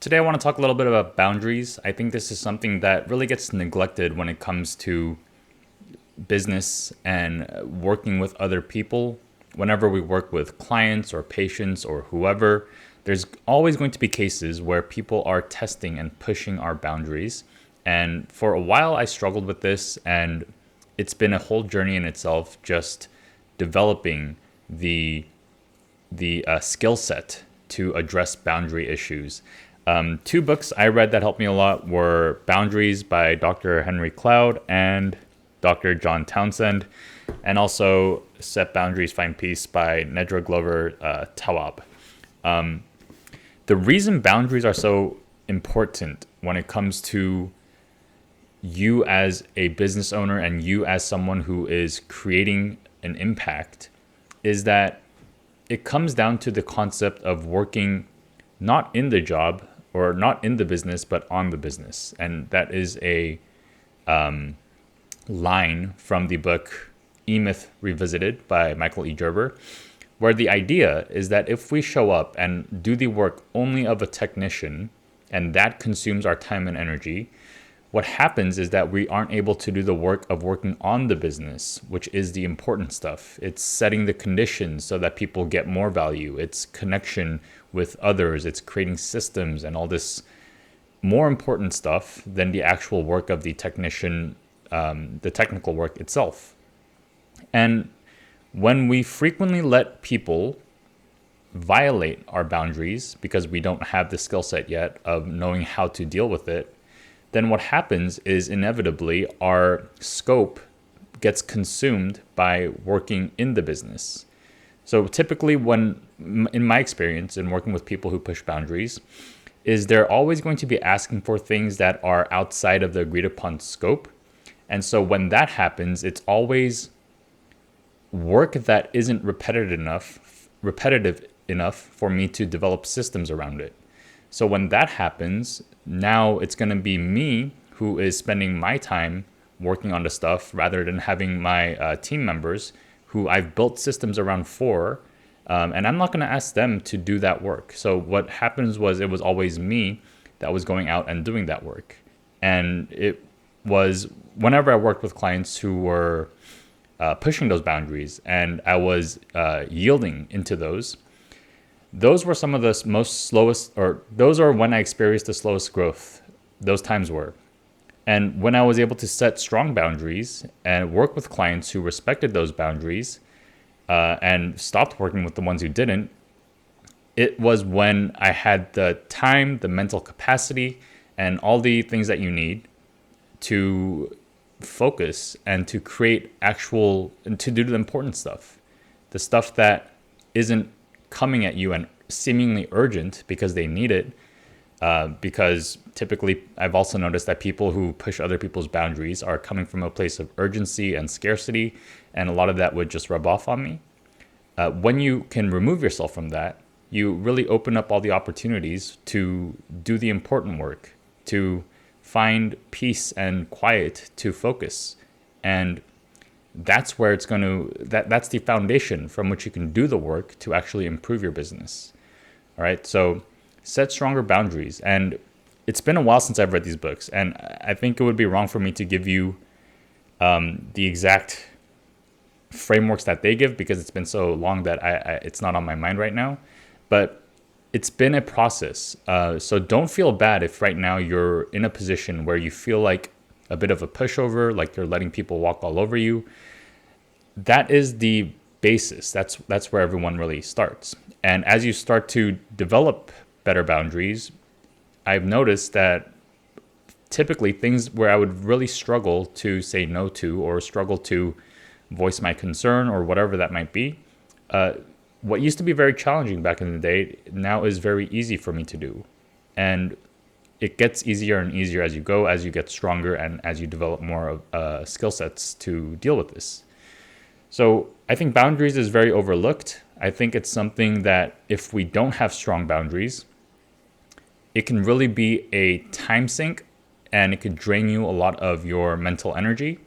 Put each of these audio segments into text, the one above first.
Today, I want to talk a little bit about boundaries. I think this is something that really gets neglected when it comes to business and working with other people. Whenever we work with clients or patients or whoever, there's always going to be cases where people are testing and pushing our boundaries. And for a while, I struggled with this, and it's been a whole journey in itself, just developing the skill set to address boundary issues. Two books I read that helped me a lot were Boundaries by Dr. Henry Cloud and Dr. John Townsend, and also Set Boundaries, Find Peace by Nedra Glover Tawwab. The reason boundaries are so important when it comes to you as a business owner and you as someone who is creating an impact is that it comes down to the concept of working not in the job or not in the business, but on the business. And that is a line from the book E-Myth Revisited by Michael E. Gerber, where the idea is that if we show up and do the work only of a technician, and that consumes our time and energy, what happens is that we aren't able to do the work of working on the business, which is the important stuff. It's setting the conditions so that people get more value. It's connection with others. It's creating systems and all this more important stuff than the actual work of the technician, the technical work itself. And when we frequently let people violate our boundaries because we don't have the skill set yet of knowing how to deal with it, then what happens is inevitably our scope gets consumed by working in the business. So typically in my experience in working with people who push boundaries, is they're always going to be asking for things that are outside of the agreed upon scope. And so when that happens, it's always work that isn't repetitive enough for me to develop systems around it. So when that happens, now it's going to be me who is spending my time working on the stuff rather than having my team members who I've built systems around for. And I'm not going to ask them to do that work. So what happens was it was always me that was going out and doing that work. And it was whenever I worked with clients who were pushing those boundaries and I was yielding into those were some of the most slowest, or those are when I experienced the slowest growth. Those times were. And when I was able to set strong boundaries and work with clients who respected those boundaries and stopped working with the ones who didn't, it was when I had the time, the mental capacity, and all the things that you need to focus and to create and to do the important stuff. The stuff that isn't coming at you and seemingly urgent because they need it. Because typically I've also noticed that people who push other people's boundaries are coming from a place of urgency and scarcity, and a lot of that would just rub off on me. When you can remove yourself from that, you really open up all the opportunities to do the important work, to find peace and quiet to focus. And that's where that's the foundation from which you can do the work to actually improve your business. All right. So set stronger boundaries. And it's been a while since I've read these books. And I think it would be wrong for me to give you the exact frameworks that they give because it's been so long that it's not on my mind right now. But it's been a process. So don't feel bad if right now you're in a position where you feel like a bit of a pushover, like you're letting people walk all over you. That is the basis. That's where everyone really starts. And as you start to develop better boundaries, I've noticed that typically things where I would really struggle to say no to or struggle to voice my concern or whatever that might be, what used to be very challenging back in the day now is very easy for me to do. And it gets easier and easier as you go, as you get stronger and as you develop more skill sets to deal with this. So I think boundaries is very overlooked. I think it's something that if we don't have strong boundaries, it can really be a time sink and it could drain you a lot of your mental energy.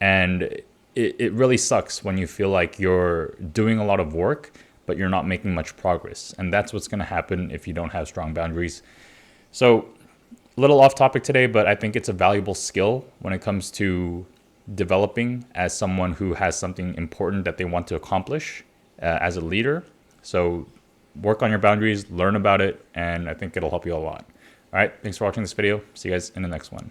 And it really sucks when you feel like you're doing a lot of work, but you're not making much progress. And that's what's going to happen if you don't have strong boundaries. So, a little off topic today, but I think it's a valuable skill when it comes to developing as someone who has something important that they want to accomplish as a leader. So, work on your boundaries, learn about it, and I think it'll help you a lot. All right, thanks for watching this video. See you guys in the next one.